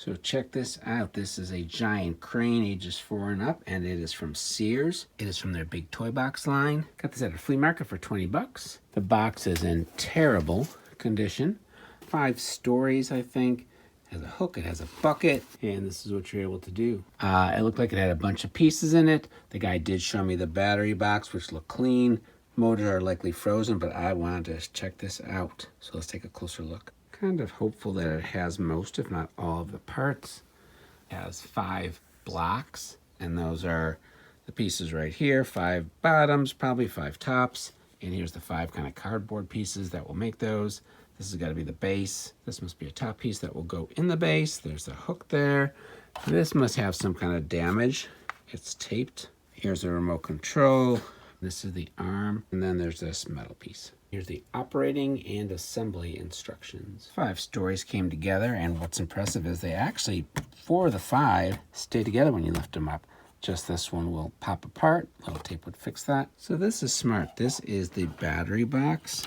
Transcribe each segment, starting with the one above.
So check this out. This is a Giant Crane, ages 4 and up, and it is from Sears. It is from their big toy box line. Got this at a flea market for 20 bucks. The box is in terrible condition. 5 stories, I think. It has a hook, it has a bucket, and this is what you're able to do. It looked like it had a bunch of pieces in it. The guy did show me the battery box, which looked clean. Motors are likely frozen, but I wanted to check this out. So let's take a closer look. Kind of hopeful that it has most, if not all, of the parts. It has 5 blocks, and those are the pieces right here. 5 bottoms, probably 5 tops, and here's the 5 kind of cardboard pieces that will make those. This has got to be the base. This must be a top piece that will go in the base. There's a hook there. This must have some kind of damage. It's taped. Here's the remote control. This is the arm, and then there's this metal piece. Here's the operating and assembly instructions. 5 stories came together, and what's impressive is they actually, 4 of the 5 stay together when you lift them up. Just this one will pop apart. Little tape would fix that. So this is smart. This is the battery box,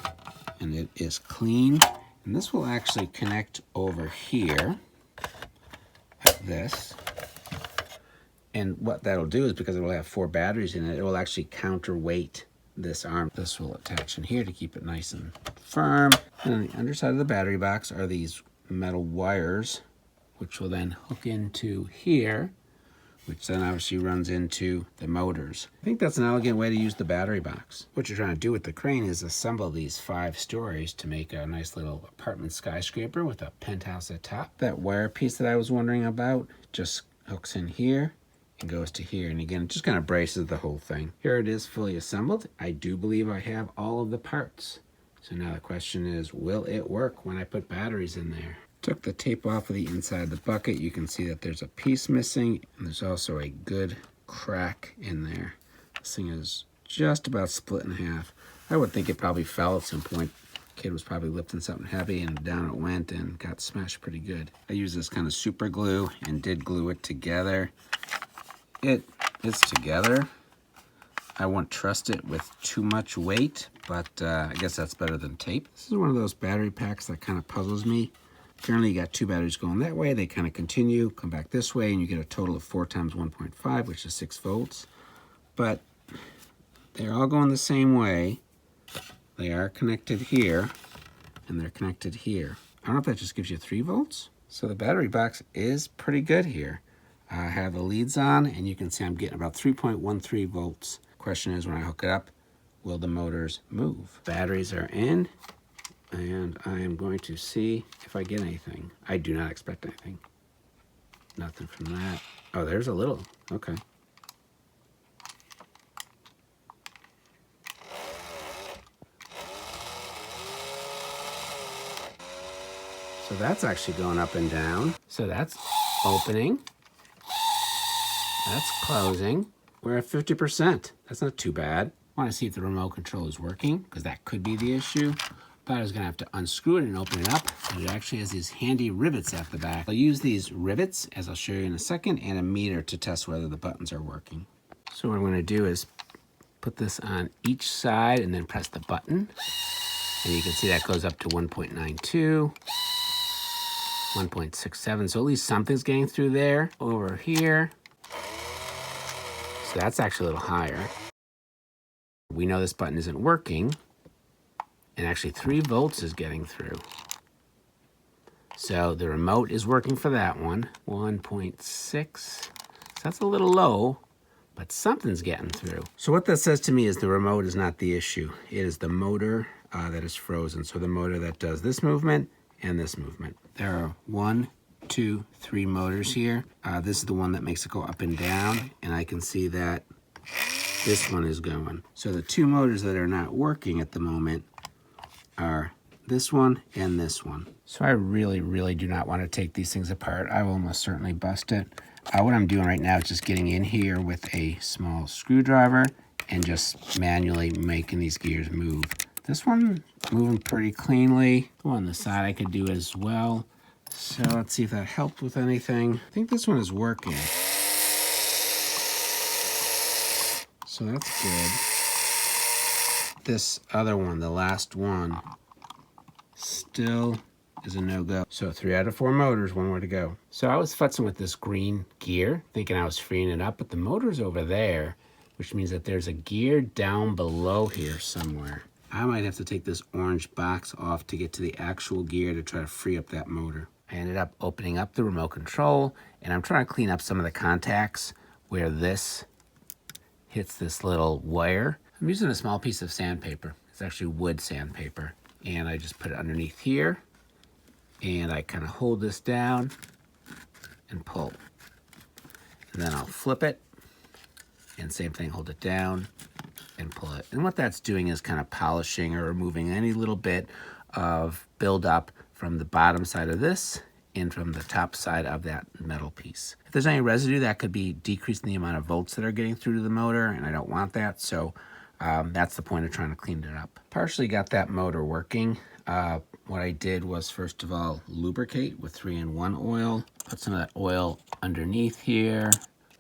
and it is clean. And this will actually connect over here, like this. And what that'll do is, because it will have 4 batteries in it, it will actually counterweight this arm. This will attach in here to keep it nice and firm. And on the underside of the battery box are these metal wires, which will then hook into here, which then obviously runs into the motors. I think that's an elegant way to use the battery box. What you're trying to do with the crane is assemble these 5 stories to make a nice little apartment skyscraper with a penthouse at top. That wire piece that I was wondering about just hooks in here and goes to here, and again, it just kind of braces the whole thing. Here it is fully assembled. I do believe I have all of the parts. So now the question is, will it work when I put batteries in there? Took the tape off of the inside of the bucket. You can see that there's a piece missing, and there's also a good crack in there. This thing is just about split in half. I would think it probably fell at some point. Kid was probably lifting something heavy, and down it went and got smashed pretty good. I used this kind of super glue and did glue it together. It is together. I won't trust it with too much weight, but I guess that's better than tape. This is one of those battery packs that kind of puzzles me. Currently, you got 2 batteries going that way. They kind of continue, come back this way, and you get a total of 4 times 1.5, which is 6 volts. But they're all going the same way. They are connected here, and they're connected here. I don't know if that just gives you 3 volts. So the battery box is pretty good here. I have the leads on, and you can see I'm getting about 3.13 volts. Question is, when I hook it up, will the motors move? Batteries are in, and I am going to see if I get anything. I do not expect anything. Nothing from that. Oh, there's a little. Okay. So that's actually going up and down. So that's opening. That's closing. We're at 50%. That's not too bad. I want to see if the remote control is working, because that could be the issue. But I was going to have to unscrew it and open it up. And it actually has these handy rivets at the back. I'll use these rivets, as I'll show you in a second, and a meter to test whether the buttons are working. So what I'm going to do is put this on each side and then press the button. And you can see that goes up to 1.92. 1.67, so at least something's getting through there. Over here, so that's actually a little higher. We know this button isn't working, and actually 3 volts is getting through. So the remote is working for that one. 1.6, so that's a little low, but something's getting through. So what that says to me is the remote is not the issue. It is the motor that is frozen. So the motor that does this movement and this movement. There are 1, 2, 3 motors here. This is the one that makes it go up and down, and I can see that this one is going. So the 2 motors that are not working at the moment are this one and this one. So I really, really do not want to take these things apart. I will almost certainly bust it. What I'm doing right now is just getting in here with a small screwdriver and just manually making these gears move. This one moving pretty cleanly. The one on the side I could do as well. So let's see if that helped with anything. I think this one is working. So that's good. This other one, the last one, still is a no-go. So 3 out of 4 motors, 1 more to go. So I was futzing with this green gear, thinking I was freeing it up, but the motor's over there, which means that there's a gear down below here somewhere. I might have to take this orange box off to get to the actual gear to try to free up that motor. I ended up opening up the remote control, and I'm trying to clean up some of the contacts where this hits this little wire. I'm using a small piece of sandpaper. It's actually wood sandpaper. And I just put it underneath here, and I kind of hold this down and pull. And then I'll flip it, and same thing, hold it down and pull it. And what that's doing is kind of polishing or removing any little bit of buildup from the bottom side of this and from the top side of that metal piece. If there's any residue, that could be decreasing the amount of volts that are getting through to the motor, and I don't want that, so that's the point of trying to clean it up. Partially got that motor working. What I did was, first of all, lubricate with 3-in-1 oil. Put some of that oil underneath here.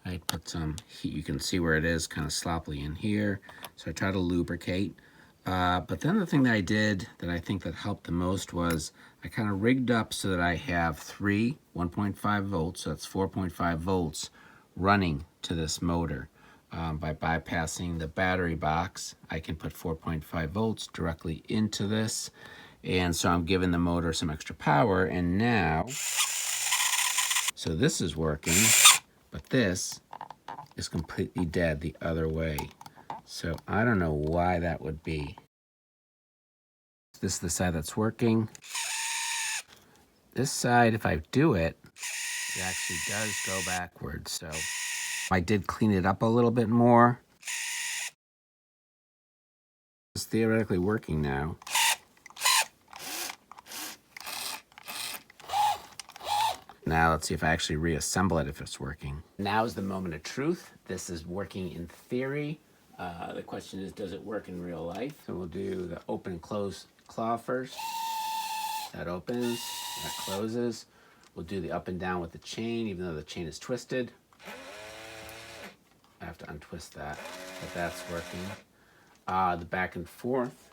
I put some heat, you can see where it is, kind of sloppily in here. So I try to lubricate. But then the thing that I did that I think that helped the most was I kind of rigged up so that I have 3 1.5 volts, so that's 4.5 volts running to this motor. By bypassing the battery box, I can put 4.5 volts directly into this. And so I'm giving the motor some extra power, and now, so this is working, but this is completely dead the other way. So I don't know why that would be. This is the side that's working. This side, if I do it, it actually does go backwards. So I did clean it up a little bit more. It's theoretically working now. Now let's see if I actually reassemble it, if it's working. Now is the moment of truth. This is working in theory. The question is, does it work in real life? So we'll do the open and close claw first. That opens, that closes. We'll do the up and down with the chain, even though the chain is twisted. I have to untwist that, but that's working. The back and forth.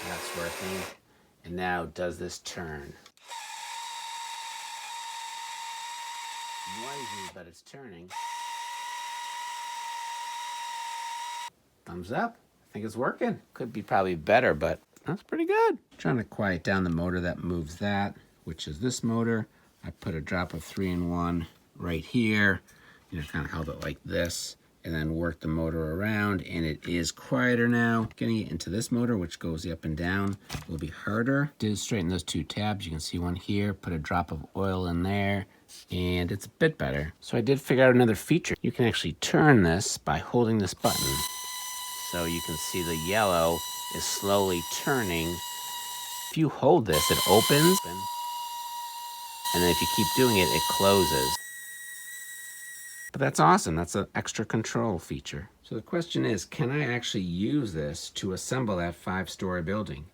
That's working. And now, does this turn? Noisy, but it's turning. Thumbs up. I think it's working. Could be probably better, but that's pretty good. Trying to quiet down the motor that moves that, which is this motor. I put a drop of 3-in-1 right here. Kind of held it like this, and then worked the motor around, and it is quieter now. Getting it into this motor, which goes up and down, will be harder. Did straighten those 2 tabs. You can see one here. Put a drop of oil in there, and it's a bit better. So I did figure out another feature. You can actually turn this by holding this button. So you can see the yellow is slowly turning. If you hold this, it opens, and then if you keep doing it, it closes. But that's awesome. That's an extra control feature. So the question is, can I actually use this to assemble that 5-story building?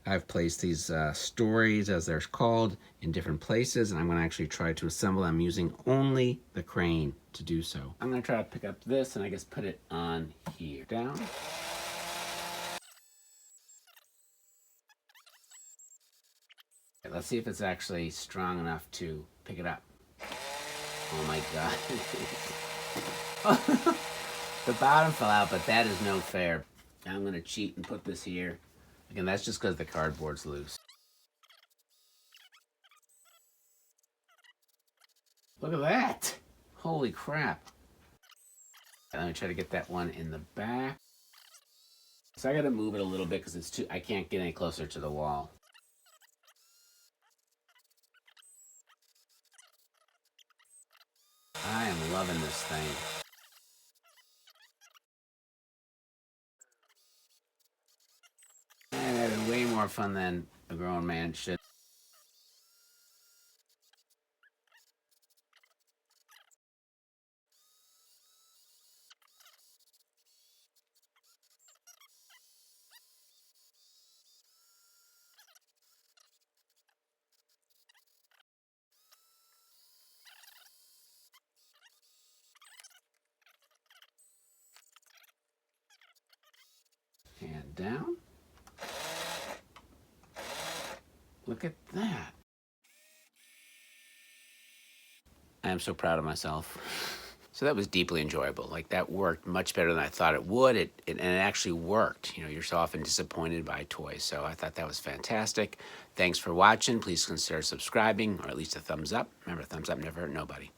I've placed these stories, as they're called, in different places, and I'm going to actually try to assemble them using only the crane to do so. I'm going to try to pick up this and I guess put it on here. Down. Okay, let's see if it's actually strong enough to pick it up. Oh my god. The bottom fell out, but that is no fair. Now I'm going to cheat and put this here. Again, that's just because the cardboard's loose. Look at that! Holy crap. Let me try to get that one in the back. So I got to move it a little bit because it's too, I can't get any closer to the wall. I am loving this thing. And having way more fun than a grown man should. And down. Look at that. I am so proud of myself. So that was deeply enjoyable. Like, that worked much better than I thought it would. And it actually worked. You know, you're so often disappointed by toys. So I thought that was fantastic. Thanks for watching. Please consider subscribing, or at least a thumbs up. Remember, thumbs up never hurt nobody.